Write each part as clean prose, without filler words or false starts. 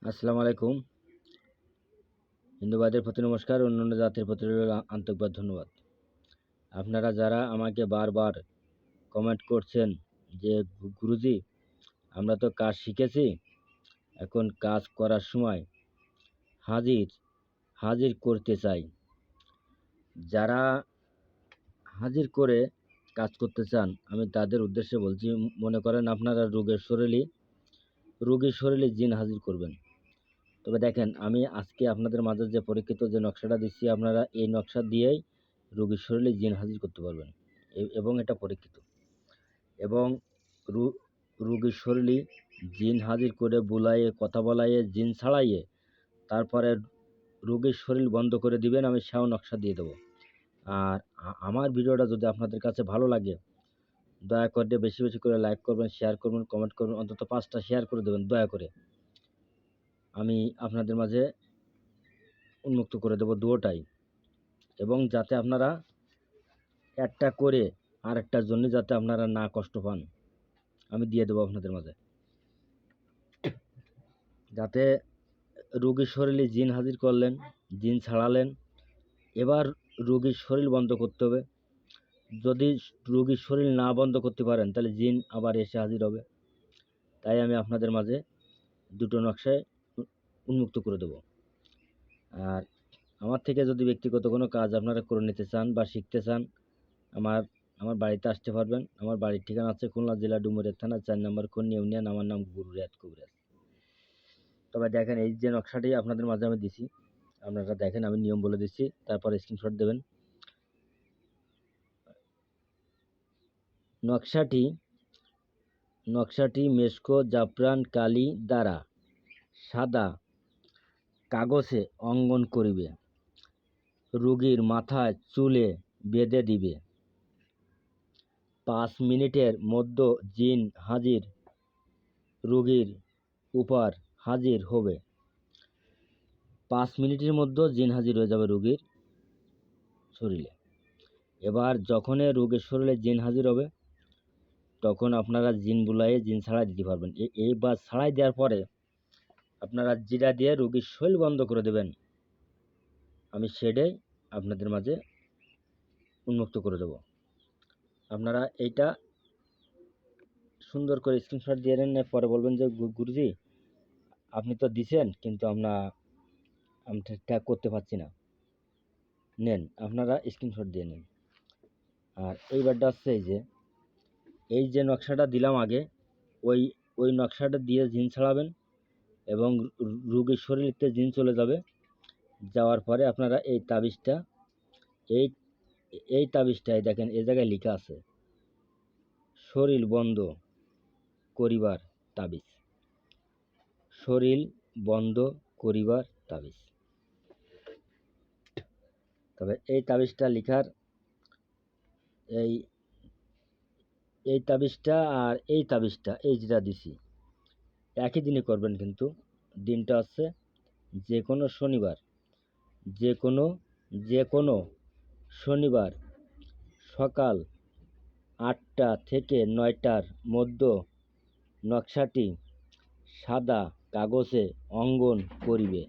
আসসালামু আলাইকুম। হিন্দু ভাইদের প্রতি নমস্কার, অন্যান্য জাতির প্রতি রইল আন্তরিকভাবে ধন্যবাদ। আপনারা যারা আমাকে বারবার কমেন্ট করছেন যে গুরুজি আমরা তো কাজ শিখেছি, এখন কাজ করার সময় হাজির হাজির করতে চাই। যারা হাজির করে কাজ করতে চান আমি তাদের উদ্দেশ্যে বলছি, মনে করেন আপনারা রোগীর শরীরে জিন হাজির করবেন। তবে দেখেন, আমি আজকে আপনাদের মাঝে যে পরীক্ষিত যে নকশাটা দিচ্ছি, আপনারা এই নকশা দিয়েই রোগীর শরীরে জিন হাজির করতে পারবেন এবং এটা পরীক্ষিত। এবং রোগীর শরীরে জিন হাজির করে বুলাইয়ে কথা বলাইয়ে জিন ছাড়াইয়ে তারপরে রোগীর শরীর বন্ধ করে দিবেন, আমি সেও নকশা দিয়ে দেবো। আর আমার ভিডিওটা যদি আপনাদের কাছে ভালো লাগে, দয়া করে বেশি বেশি করে লাইক করবেন, শেয়ার করবেন, কমেন্ট করবেন, অন্তত 5টা শেয়ার করে দেবেন দয়া করে। আমি আপনাদের মাঝে উন্মুক্ত করে দেবো দুটোটাই, এবং যাতে আপনারা একটা করে আরেকটার জন্য যাতে আপনারা না কষ্ট পান, আমি দিয়ে দেবো আপনাদের মাঝে। যাতে রোগীর শরীরে জিন হাজির করলেন, জিন ছাড়ালেন, এবার রোগীর শরীর বন্ধ করতে হবে। যদি রোগীর শরীর না বন্ধ করতে পারেন তাহলে জিন আবার এসে হাজির হবে। তাই আমি আপনাদের মাঝে দুটো নকশায় উন্মুক্ত করে দেবো। আর আমার থেকে যদি ব্যক্তিগত কোনো কাজ আপনারা করে নিতে চান বা শিখতে চান, আমার বাড়িতে আসতে পারবেন। আমার বাড়ির ঠিকানা আছে খুলনা জেলা ডুমুরিয়া থানা 4 নম্বর খুলনা ইউনিয়ন। আমার নাম গুরু রিয়াদ কবিরাজ। তবে দেখেন, এই যে নকশাটি আপনাদের মাঝে আমি দিছি, আপনারা দেখেন, আমি নিয়ম বলে দিচ্ছি, তারপর স্ক্রিনশট দেবেন। নকশাটি মেশকো জাফরান কালি দ্বারা সাদা কাগজে অঙ্কন করিবে, রোগীর মাথায় চুলে বেঁধে দিবে। 5 মিনিটের মধ্যে জিন হাজির রোগীর উপর হাজির হবে। 5 মিনিটের মধ্যে জিন হাজির হয়ে যাবে রোগীর শরীরে। এবার যখনই রোগীর শরীরে জিন হাজির হবে, তখন আপনারা জিন বুলাইয়ে জিন ছাড়াই দিতে পারবেন। এইবার ছাড়াই দেওয়ার পরে আপনারা জিরা দিয়ে রোগীর শরীর বন্ধ করে দেবেন। আমি সেটাই আপনাদের মাঝে উন্মুক্ত করে দেব। আপনারা এইটা সুন্দর করে স্ক্রিনশট দিয়ে নেন, পরে বলবেন যে গুরুজি আপনি তো দিছেন, কিন্তু আমি ঠিকঠাক করতে পারছি না। নেন, আপনারা স্ক্রিনশট দিয়ে নেন। আর এইবারটা হচ্ছে এই যে নকশাটা দিলাম আগে, ওই নকশাটা দিয়ে জিন ছাড়াবেন এবং রোগীর শরীরতে জিন চলে যাবে। যাওয়ার পরে আপনারা এই তাবিজটা এই তাবিজটাই দেখেন, এই জায়গায় লেখা আছে শরীর বন্ধ করিবার তাবিজ। শরীর বন্ধ করিবার তাবিজ। তবে এই তাবিজটা লেখার এই তাবিজটা আর এই তাবিজটা এই যেটা দিছি একই দিনে করবেন, কিন্তু দিনটা হচ্ছে যে কোনো শনিবার, যে কোনো শনিবার সকাল 8টা থেকে 9টার মধ্যে নকশাটি সাদা কাগজে অঙ্কন করিবে।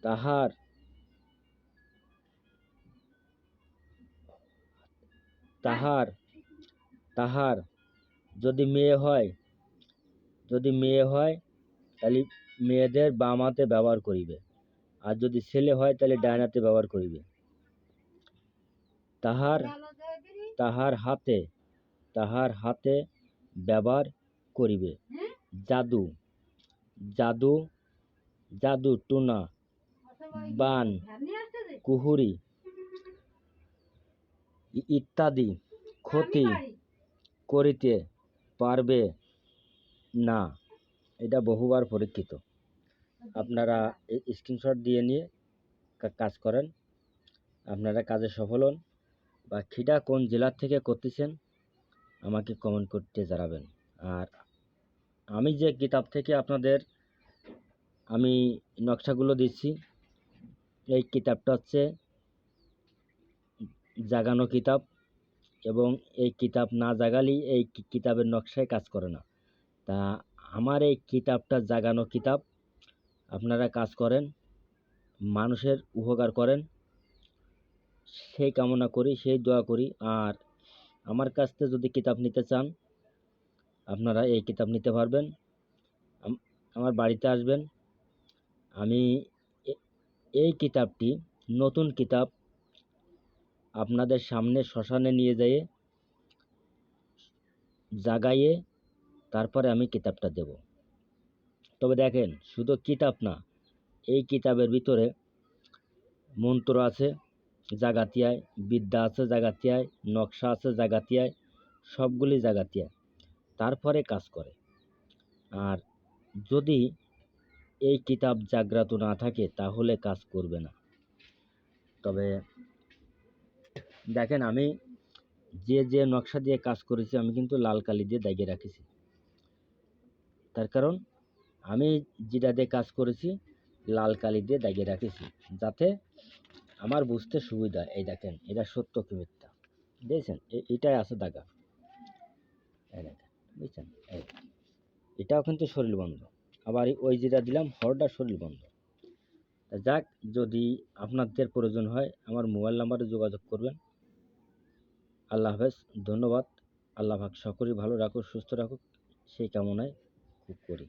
তাহার যদি মেয়ে হয় তাহলে মেয়েদের বাম হাতে ব্যবহার করিবে, আর যদি ছেলে হয় তাহলে ডান হাতে ব্যবহার করিবে। তাহার হাতে ব্যবহার করিবে। জাদু টুনা বান কুহুরি ইত্যাদি ক্ষতি করিতে পারবে না। এটা বহুবার পরীক্ষিত। আপনারা স্ক্রিনশট দিয়ে নিয়ে কাজ করেন, আপনারা কাজে সফল হন। বা খিটা কোন জেলার থেকে করতেছেন আমাকে কমেন্ট করতে জানাবেন। আর আমি যে কিতাব থেকে আপনাদের আমি নকশাগুলো দিচ্ছি, এই কিতাবটা হচ্ছে জাগানো কিতাব, এবং এই কিতাব না জাগালেই এই কিতাবের নকশায় কাজ করে না। তা আমার এই কিতাবটা জাগানো কিতাব, আপনারা কাজ করেন, মানুষের উপকার করেন, সেই কামনা করি, সেই দোয়া করি। আর আমার কাছ থেকে যদি কিতাব নিতে চান, আপনারা এই কিতাব নিতে পারবেন। আমার বাড়িতে আসবেন, আমি এই কিতাবটি, নতুন কিতাব, আপনাদের সামনে শ্মশানে নিয়ে যেয়ে জাগাইয়ে তারপরে আমি কিতাবটা দেব। তবে দেখেন, শুধু কিতাব না, এই কিতাবের ভিতরে মন্ত্র আছে জাগাতিয়ায়, বিদ্যা আছে জাগাতিয়ায়, নকশা আছে জাগাতিয়ায়, সবগুলি জাগাতিয়ায়, তারপরে কাজ করে। আর যদি এই কিতাব জাগ্রত না থাকে তাহলে কাজ করবে না। তবে দেখেন, আমি যে নকশা দিয়ে কাজ করেছি আমি কিন্তু লাল কালি দিয়ে দাগিয়ে রাখেছি। তার কারণ আমি যেটা দিয়ে কাজ করেছি লাল কালি দিয়ে দাগিয়ে রাখেছি, যাতে আমার বুঝতে সুবিধা। এই দেখেন, এটা সত্য কি মিথ্যা দেখছেন, এটাই আছে দাগা। এই দেখেন, বুঝছেন, এটাও কিন্তু শরীর বন্ধ। আবার ওই যেটা দিলাম হরটা শরীর বন্ধ। যাক, যদি আপনাদের প্রয়োজন হয় আমার মোবাইল নাম্বারে যোগাযোগ করবেন। আল্লাহ হাফেজ, ধন্যবাদ। আল্লাহ পাক সকলেই ভালো রাখুক, সুস্থ রাখুক, সেই কামনায় খুব করি।